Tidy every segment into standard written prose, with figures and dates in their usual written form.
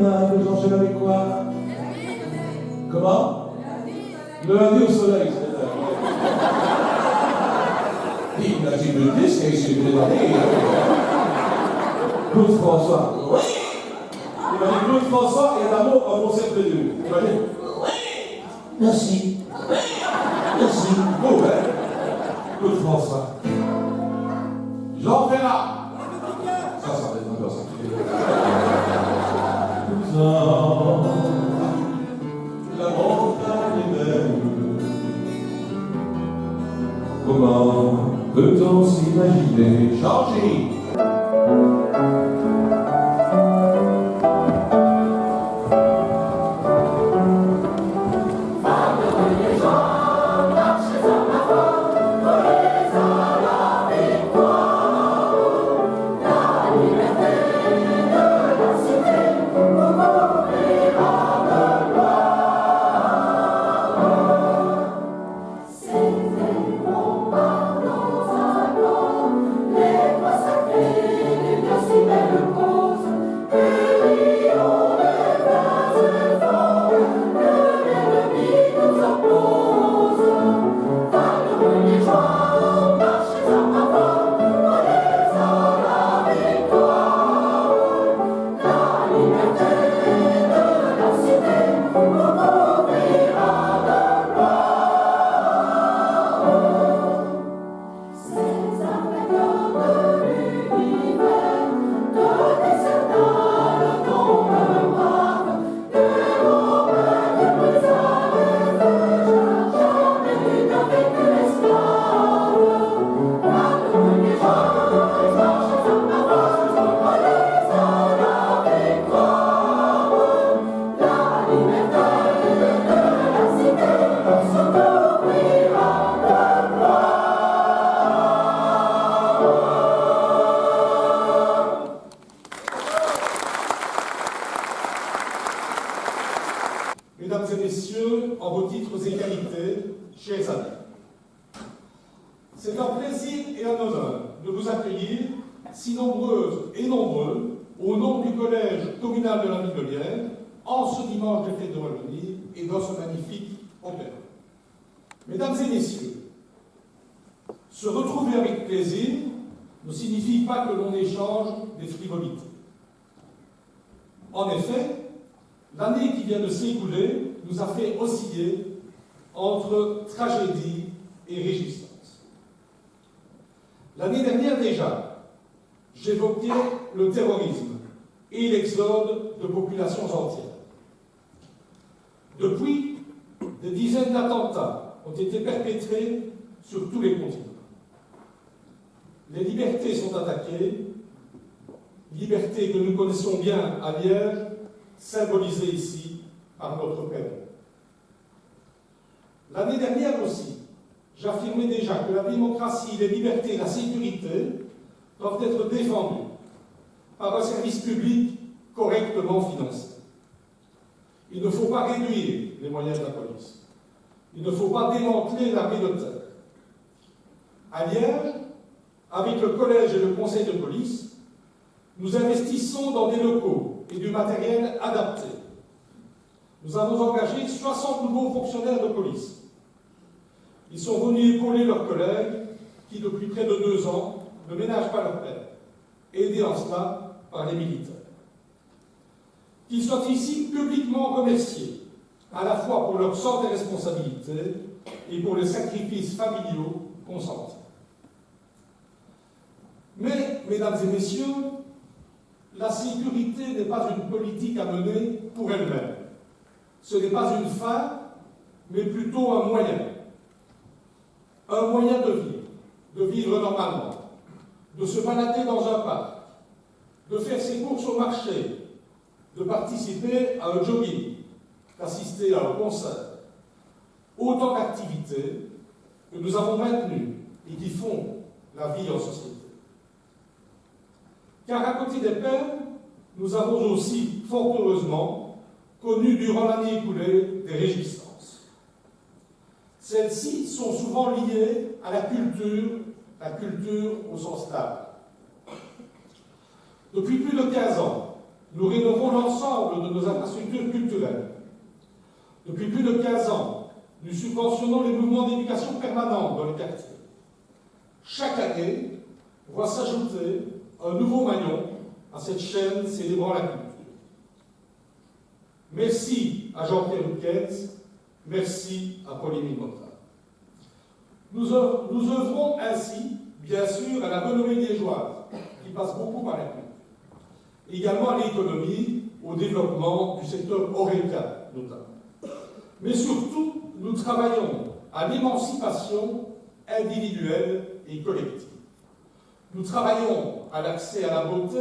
que j'enchaîne avec quoi? Comment? Le lundi au soleil, c'est ça. Il m'a dit le disque et c'est une année. Claude François. Oui. Il m'a dit Claude François et un mot en concept de Dieu. Il m'a dit oui. Merci. Merci. Oh, ouais. Claude François. Jean Ferrat. Ça va être un peu ça. La montagne est belle. Comment peut-on s'imaginer changer? Mesdames et messieurs, en vos titres et qualités, chers amis, c'est un plaisir et un honneur de vous accueillir, si nombreuses et nombreux, au nom du Collège communal de la Mignolière, en ce dimanche des fêtes de Wallonie et dans ce magnifique opéra. Mesdames et messieurs, se retrouver avec plaisir ne signifie pas que l'on échange des frivolités. En effet, l'année qui vient de s'écouler nous a fait osciller entre tragédie et réjouissance. L'année dernière déjà, j'évoquais le terrorisme et l'exode de populations entières. Depuis, des dizaines d'attentats ont été perpétrés sur tous les continents. Les libertés sont attaquées, libertés que nous connaissons bien à Liège, symbolisées ici par notre Père. L'année dernière aussi, j'affirmais déjà que la démocratie, les libertés et la sécurité doivent être défendues par un service public correctement financé. Il ne faut pas réduire les moyens de la police. Il ne faut pas démanteler l'armée de terre. À Liège, avec le collège et le conseil de police, nous investissons dans des locaux et du matériel adapté. Nous avons engagé 60 nouveaux fonctionnaires de police. Ils sont venus épauler leurs collègues qui, depuis près de 2 ans, ne ménagent pas leur père, aidés en cela par les militaires. Qu'ils soient ici publiquement remerciés, à la fois pour leur sort et responsabilités et pour les sacrifices familiaux consentis. Mais, mesdames et messieurs, la sécurité n'est pas une politique à mener pour elle-même. Ce n'est pas une fin, mais plutôt un moyen. Un moyen de vivre normalement, de se balader dans un parc, de faire ses courses au marché, de participer à un jogging, d'assister à un concert. Autant d'activités que nous avons maintenues et qui font la vie en société. Car à côté des peines, nous avons aussi, fort heureusement, connu durant l'année écoulée des réjouissances. Celles-ci sont souvent liées à la culture au sens large. Depuis plus de 15 ans, nous rénovons l'ensemble de nos infrastructures culturelles. Depuis plus de 15 ans, nous subventionnons les mouvements d'éducation permanente dans les quartiers. Chaque année, voit s'ajouter un nouveau maillon à cette chaîne célébrant la culture. Merci à Jean-Pierre Huquetz, merci à Pauline Mimotta. Nous œuvrons ainsi, bien sûr, à la renommée liégeoise, qui passe beaucoup par la culture. Également à l'économie, au développement du secteur horeca, notamment. Mais surtout, nous travaillons à l'émancipation individuelle et collective. Nous travaillons à l'accès à la beauté,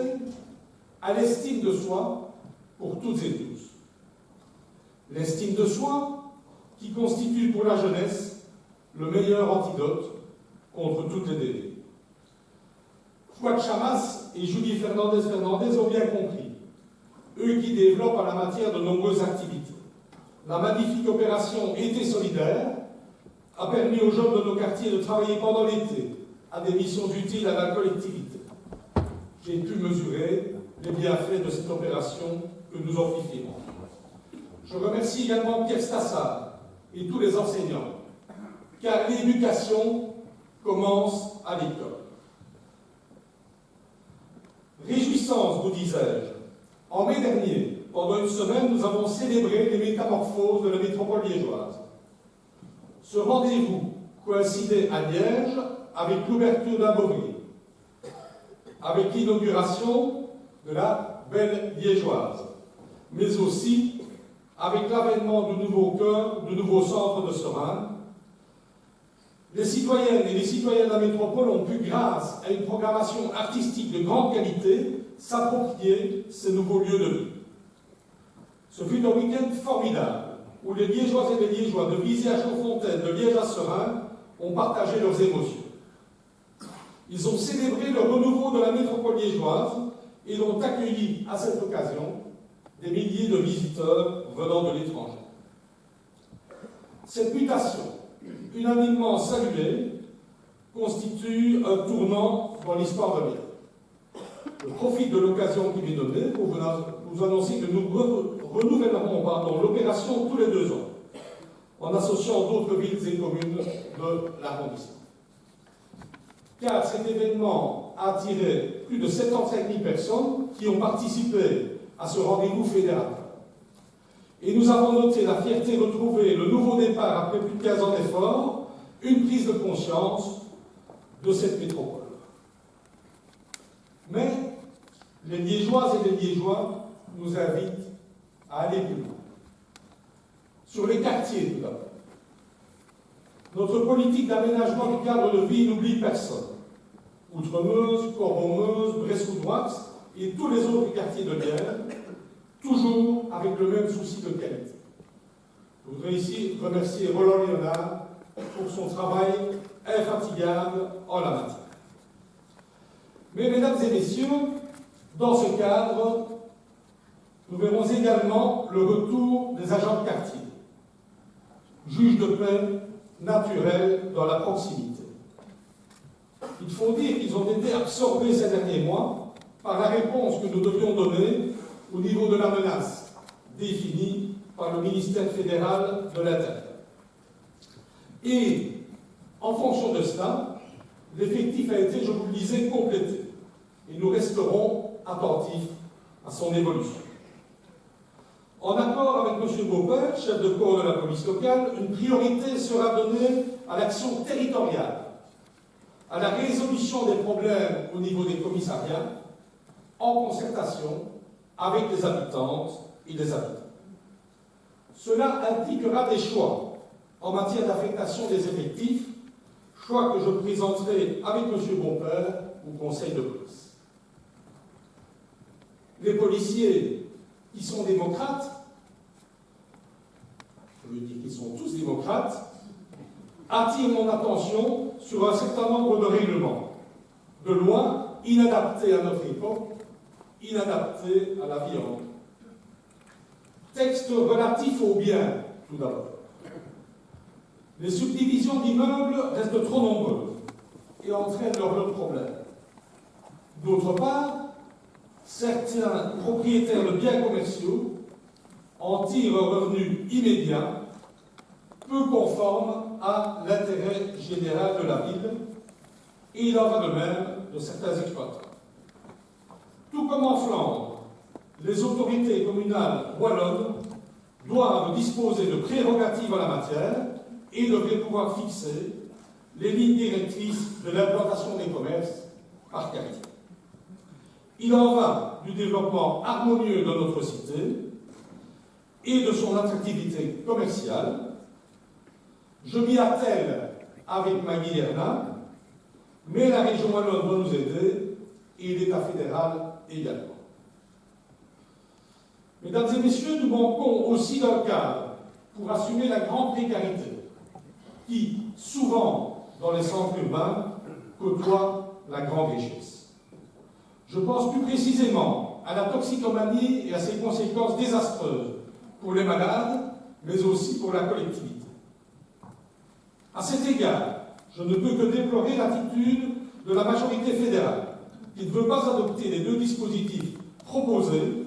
à l'estime de soi pour toutes et tous. L'estime de soi qui constitue pour la jeunesse le meilleur antidote contre toutes les dérives. Fouad Chamas et Julie Fernandez ont bien compris, eux qui développent en la matière de nombreuses activités. La magnifique opération Été solidaire a permis aux jeunes de nos quartiers de travailler pendant l'été à des missions utiles à la collectivité. J'ai pu mesurer les bienfaits de cette opération que nous amplifions. Je remercie également Pierre Stassard et tous les enseignants, car l'éducation commence à l'école. Réjouissance, vous disais-je. En mai dernier, pendant une semaine, nous avons célébré les métamorphoses de la métropole liégeoise. Ce rendez-vous coïncidait à Liège avec l'ouverture d'un Beauvrier, avec l'inauguration de la Belle Liégeoise, mais aussi avec l'avènement du nouveau cœur, du nouveau centre de Serein. Les citoyennes et les citoyens de la métropole ont pu, grâce à une programmation artistique de grande qualité, s'approprier ces nouveaux lieux de vie. Ce fut un week-end formidable, où les Liégeoises et les Liégeois de Visé à Chaudfontaine, de Liège à Serein, ont partagé leurs émotions. Ils ont célébré le renouveau de la métropole liégeoise et ont accueilli à cette occasion des milliers de visiteurs venant de l'étranger. Cette mutation, unanimement saluée, constitue un tournant dans l'histoire de Liège. Je profite de l'occasion qui m'est donnée pour vous annoncer que nous renouvellerons l'opération tous les 2 ans, en associant d'autres villes et communes de l'arrondissement. Car cet événement a attiré plus de 75 000 personnes qui ont participé à ce rendez-vous fédérateur. Et nous avons noté la fierté retrouvée, le nouveau départ après plus de 15 ans d'efforts, une prise de conscience de cette métropole. Mais les Liégeoises et les Liégeois nous invitent à aller plus loin. Sur les quartiers, tout d'abord. Notre politique d'aménagement du cadre de vie n'oublie personne. Outremeuse, Corbon-Meuse, Brest-Coudroix et tous les autres quartiers de Liège, toujours avec le même souci de qualité. Je voudrais ici remercier Roland Léonard pour son travail infatigable en la matière. Mais, mesdames et messieurs, dans ce cadre, nous verrons également le retour des agents de quartier, juges de paix naturels dans la proximité. Il faut dire qu'ils ont été absorbés ces derniers mois par la réponse que nous devions donner au niveau de la menace définie par le ministère fédéral de l'Intérieur. Et, en fonction de cela, l'effectif a été, je vous le disais, complété. Et nous resterons attentifs à son évolution. En accord avec M. Beaupère, chef de corps de la police locale, une priorité sera donnée à l'action territoriale, à la résolution des problèmes au niveau des commissariats, en concertation avec les habitantes et les habitants. Cela impliquera des choix en matière d'affectation des effectifs, choix que je présenterai avec M. Beaupère au Conseil de police. Les policiers qui sont démocrates, je veux dire qu'ils sont tous démocrates, attirent mon attention sur un certain nombre de règlements, de lois inadaptées à notre époque, inadaptées à la vie en nous. Texte relatif aux biens, tout d'abord. Les subdivisions d'immeubles restent trop nombreuses et entraînent leur lot de problèmes. D'autre part, certains propriétaires de biens commerciaux en tirent un revenu immédiat, peu conforme à l'intérêt général de la ville, et il en va de même de certains exploitants. Tout comme en Flandre, les autorités communales wallonnes doivent disposer de prérogatives en la matière et devraient pouvoir fixer les lignes directrices de l'implantation des commerces par quartier. Il en va du développement harmonieux de notre cité et de son attractivité commerciale. Je m'y attelle avec Maggie Hernin, mais la région wallonne doit nous aider et l'État fédéral également. Mesdames et messieurs, nous manquons aussi d'un cadre pour assumer la grande précarité qui, souvent dans les centres urbains, côtoie la grande richesse. Je pense plus précisément à la toxicomanie et à ses conséquences désastreuses pour les malades, mais aussi pour la collectivité. À cet égard, je ne peux que déplorer l'attitude de la majorité fédérale, qui ne veut pas adopter les deux dispositifs proposés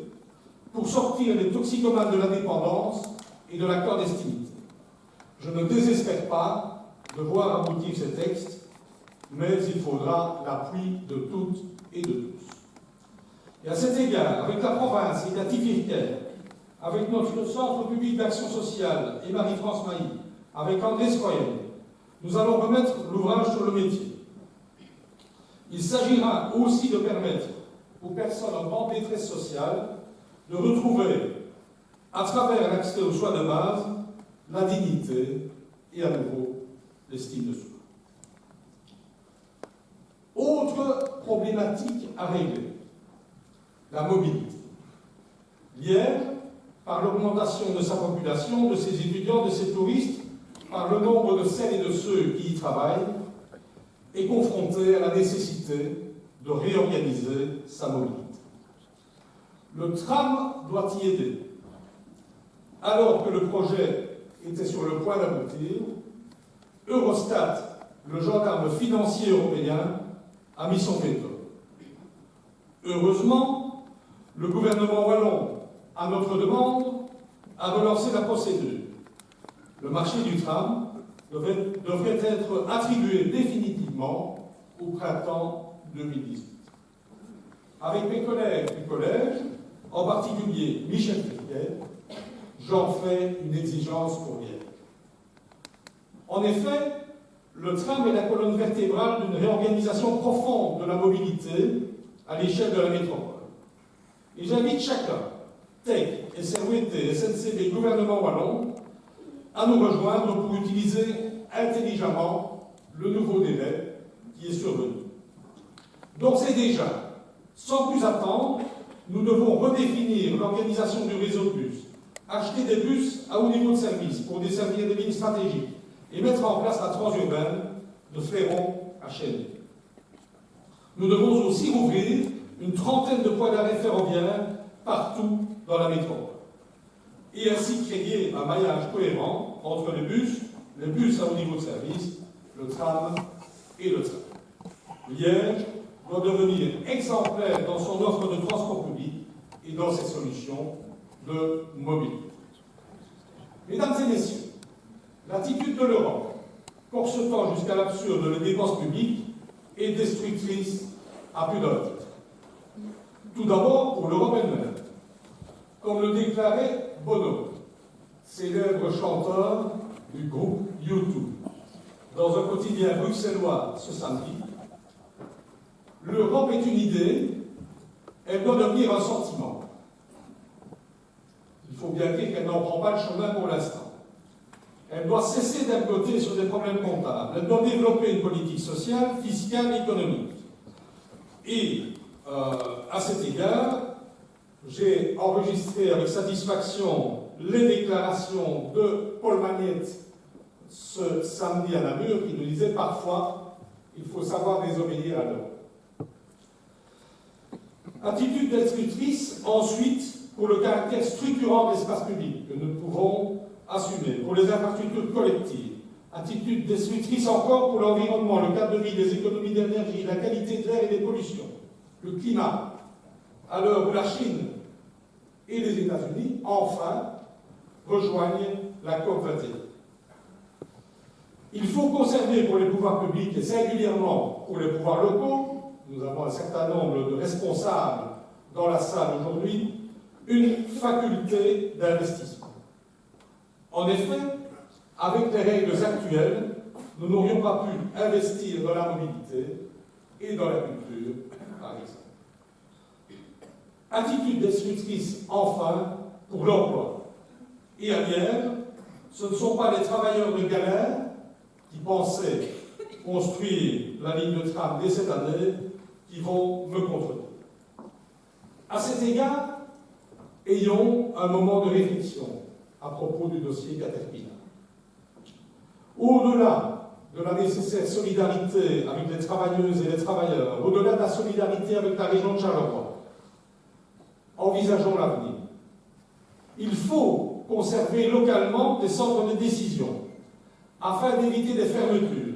pour sortir les toxicomanes de la dépendance et de la clandestinité. Je ne désespère pas de voir aboutir ces textes, mais il faudra l'appui de toutes et de tous. Et à cet égard, avec la province et la Tifirquet, avec notre Centre public d'action sociale et Marie-France Mailly, avec André Scoyen, nous allons remettre l'ouvrage sur le métier. Il s'agira aussi de permettre aux personnes en grande détresse sociale de retrouver, à travers l'accès aux soins de base, la dignité et à nouveau l'estime de soi. Autre problématique à régler, la mobilité. Liège, par l'augmentation de sa population, de ses étudiants, de ses touristes, par le nombre de celles et de ceux qui y travaillent, est confronté à la nécessité de réorganiser sa mobilité. Le tram doit y aider. Alors que le projet était sur le point d'aboutir, Eurostat, le gendarme financier européen, a mis son veto. Heureusement, le gouvernement wallon, à notre demande, a relancé la procédure. Le marché du tram devrait être attribué définitivement au printemps 2018. Avec mes collègues du collège, en particulier Michel Friquet, j'en fais une exigence pour Liège. En effet, le tram est la colonne vertébrale d'une réorganisation profonde de la mobilité à l'échelle de la métropole. Et j'invite chacun, TEC, SRWT, SNCB, gouvernement wallon, à nous rejoindre pour utiliser intelligemment le nouveau délai qui est survenu. Donc c'est déjà, sans plus attendre, nous devons redéfinir l'organisation du réseau de bus, acheter des bus à haut niveau de service pour desservir des lignes stratégiques et mettre en place la transurbaine de Fléron à Chêne. Nous devons aussi rouvrir une trentaine de points d'arrêt ferroviaires partout dans la métropole et ainsi créer un maillage cohérent entre les bus à haut niveau de service, le tram et le train. Liège doit devenir exemplaire dans son offre de transport public et dans ses solutions de mobilité. Mesdames et messieurs, l'attitude de l'Europe, corsetant jusqu'à l'absurde les dépenses publiques, est destructrice à plus d'un titre. Tout d'abord pour l'Europe elle-même. Comme le déclarait Bono, célèbre chanteur du groupe U2, dans un quotidien bruxellois ce samedi, l'Europe est une idée, elle doit devenir un sentiment. Il faut bien dire qu'elle n'en prend pas le chemin pour l'instant. Elle doit cesser d'être bloquée sur des problèmes comptables. Elle doit développer une politique sociale, fiscale et économique. Et à cet égard, j'ai enregistré avec satisfaction les déclarations de Paul Magnette ce samedi à Namur, qui nous disait parfois il faut savoir désobéir à l'homme. Attitude destructrice, ensuite, pour le caractère structurant de l'espace public que nous pouvons assumer, pour les infrastructures collectives. Attitude destructrice encore pour l'environnement, le cadre de vie, les économies d'énergie, la qualité de l'air et des pollutions, le climat, à l'heure où la Chine et les États-Unis, enfin, rejoignent la COP21. Il faut conserver pour les pouvoirs publics et singulièrement pour les pouvoirs locaux, nous avons un certain nombre de responsables dans la salle aujourd'hui, une faculté d'investissement. En effet, avec les règles actuelles, nous n'aurions pas pu investir dans la mobilité et dans la culture, par exemple. Attitude destructrice, enfin, pour l'emploi. Et à Liège, ce ne sont pas les travailleurs de galère qui pensaient construire la ligne de tram dès cette année qui vont me contredire. À cet égard, ayons un moment de réflexion à propos du dossier Caterpillar. Au-delà de la nécessaire solidarité avec les travailleuses et les travailleurs, au-delà de la solidarité avec la région de Charleroi, envisageons l'avenir. Il faut conserver localement des centres de décision afin d'éviter des fermetures,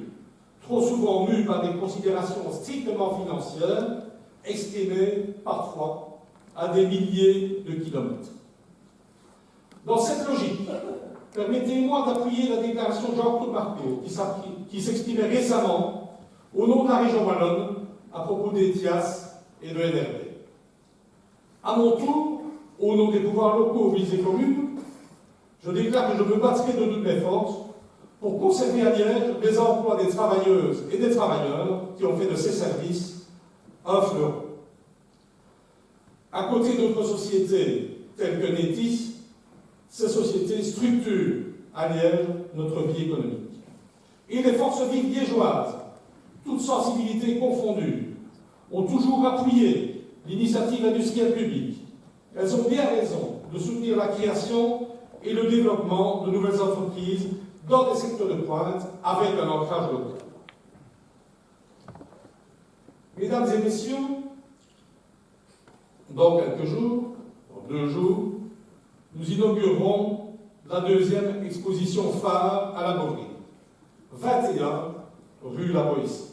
trop souvent mues par des considérations strictement financières, exprimées parfois à des milliers de kilomètres. Dans cette logique, permettez-moi d'appuyer la déclaration de Jean-Claude Marteau, qui s'exprimait récemment au nom de la région wallonne à propos d'ETIAS et de NRB. À mon tour, au nom des pouvoirs locaux, villes et communes, je déclare que je me battrai de toutes mes forces pour conserver à Liège les emplois des travailleuses et des travailleurs qui ont fait de ces services un fleuron. À côté d'autres sociétés telles que Netis, ces sociétés structurent à Liège notre vie économique. Et les forces vives liégeoises, toutes sensibilités confondues, ont toujours appuyé l'initiative industrielle publique. Elles ont bien raison de soutenir la création et le développement de nouvelles entreprises dans des secteurs de pointe avec un ancrage local. Mesdames et messieurs, dans quelques jours, dans 2 jours, nous inaugurerons la 2e exposition phare à la Beauvrie, 21 rue La Boétie.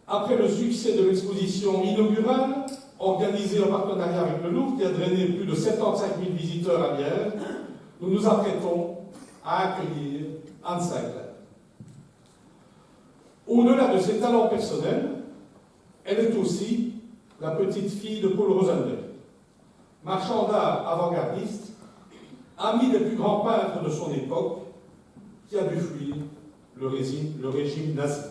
Après le succès de l'exposition inaugurale, organisée en partenariat avec le Louvre, qui a drainé plus de 75 000 visiteurs à Liège, nous nous apprêtons à accueillir Anne Sinclair. Au-delà de ses talents personnels, elle est aussi la petite fille de Paul Rosenberg, marchand d'art avant-gardiste, ami des plus grands peintres de son époque, qui a dû fuir le régime nazi.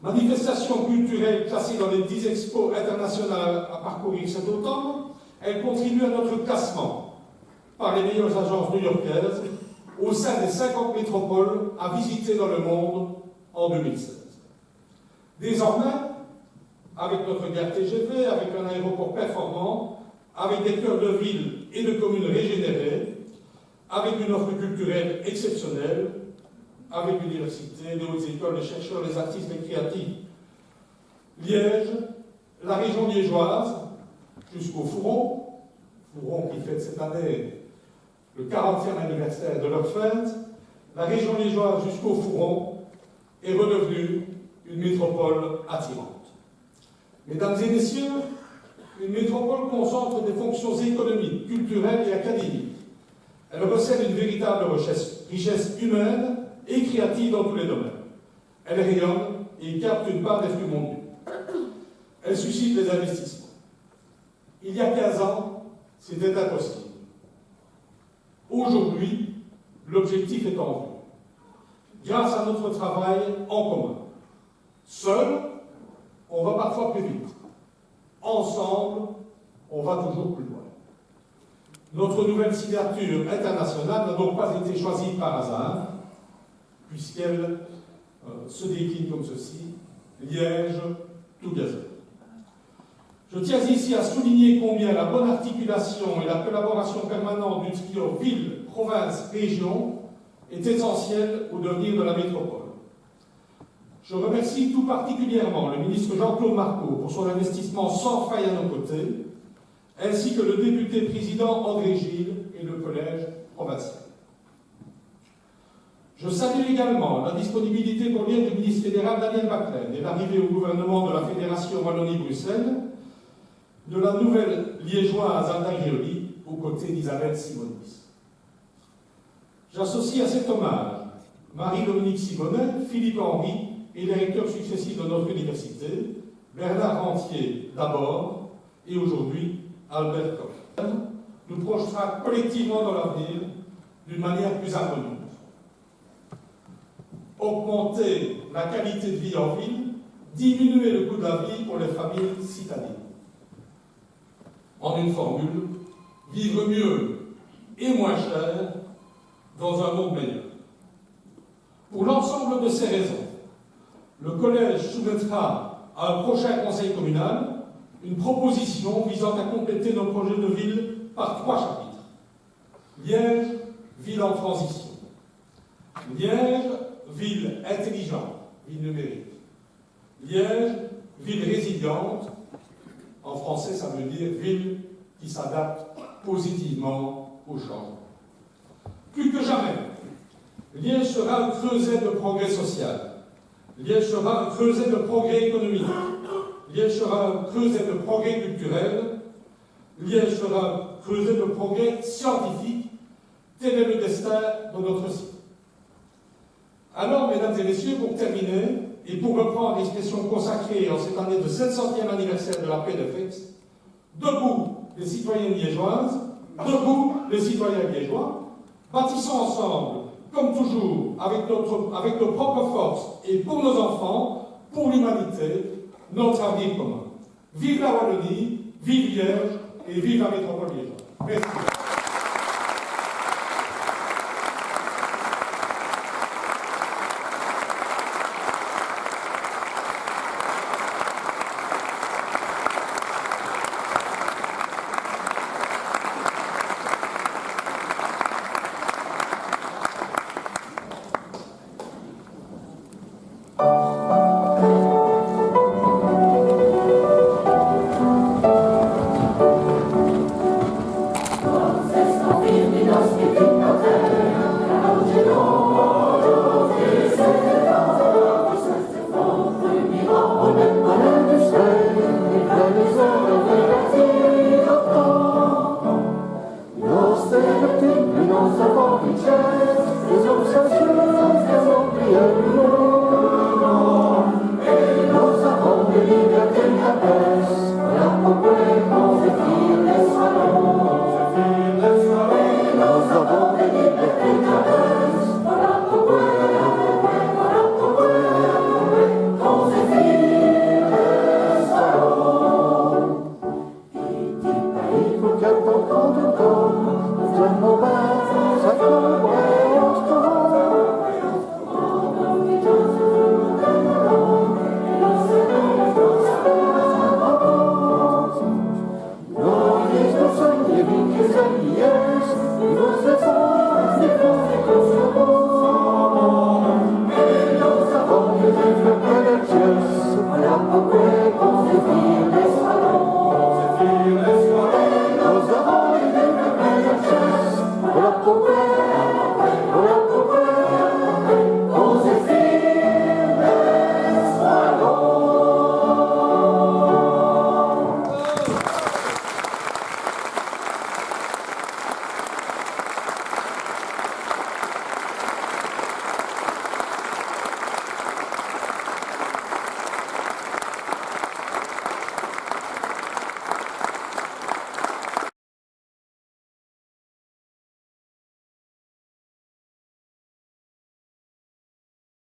Manifestation culturelle classée dans les 10 expos internationales à parcourir cet automne, elle contribue à notre classement par les meilleures agences new-yorkaises au sein des 50 métropoles à visiter dans le monde en 2016. Désormais, avec notre gare TGV, avec un aéroport performant, avec des cœurs de ville et de communes régénérées, avec une offre culturelle exceptionnelle, avec l'université, les hautes écoles, les chercheurs, les artistes, les créatifs. Liège, la région liégeoise, jusqu'au Fouron qui fête cette année le 40e anniversaire de leur fête, la région liégeoise jusqu'au Fouron est redevenue une métropole attirante. Mesdames et messieurs, une métropole concentre des fonctions économiques, culturelles et académiques. Elle recèle une véritable richesse humaine et créative dans tous les domaines. Elle rayonne et capte une part des flux mondiaux. Elle suscite les investissements. Il y a 15 ans, c'était impossible. Aujourd'hui, l'objectif est en vue. Grâce à notre travail en commun. Seul, on va parfois plus vite. Ensemble, on va toujours plus loin. Notre nouvelle signature internationale n'a donc pas été choisie par hasard, puisqu'elle se décline comme ceci, Liège, Together. Je tiens ici à souligner combien la bonne articulation et la collaboration permanente du trio ville, province, région est essentielle au devenir de la métropole. Je remercie tout particulièrement le ministre Jean-Claude Marteau pour son investissement sans faille à nos côtés, ainsi que le député président André Gilles et le collège provincial. Je salue également la disponibilité pour Liège du ministre fédéral Daniel Baclen et l'arrivée au gouvernement de la Fédération Wallonie-Bruxelles, de la nouvelle liégeoise Alda Gréoli aux côtés d'Isabelle Simonis. J'associe à cet hommage Marie-Dominique Simonet, Philippe Henry et les recteurs successifs de notre université, Bernard Rentier d'abord et aujourd'hui Albert Koch. Nous projetera collectivement dans l'avenir d'une manière plus harmonieuse. Augmenter la qualité de vie en ville, diminuer le coût de la vie pour les familles citadines. En une formule, vivre mieux et moins cher dans un monde meilleur. Pour l'ensemble de ces raisons, le Collège soumettra à un prochain conseil communal une proposition visant à compléter nos projets de ville par 3 chapitres. Liège, ville en transition. Liège, ville intelligente, ville numérique. Liège, ville résiliente. En français, ça veut dire ville qui s'adapte positivement au changement. Plus que jamais, Liège sera un creuset de progrès social. Liège sera un creuset de progrès économique. Liège sera un creuset de progrès culturel. Liège sera un creuset de progrès scientifique. Tel est le destin de notre site. Alors, mesdames et messieurs, pour terminer, et pour reprendre l'expression consacrée en cette année de 700e anniversaire de la paix de Fès, debout les citoyennes liégeoises, debout les citoyens liégeois, bâtissons ensemble, comme toujours, avec nos propres forces et pour nos enfants, pour l'humanité, notre avenir commun. Vive la Wallonie, vive Liège et vive la métropole liégeoise. Merci.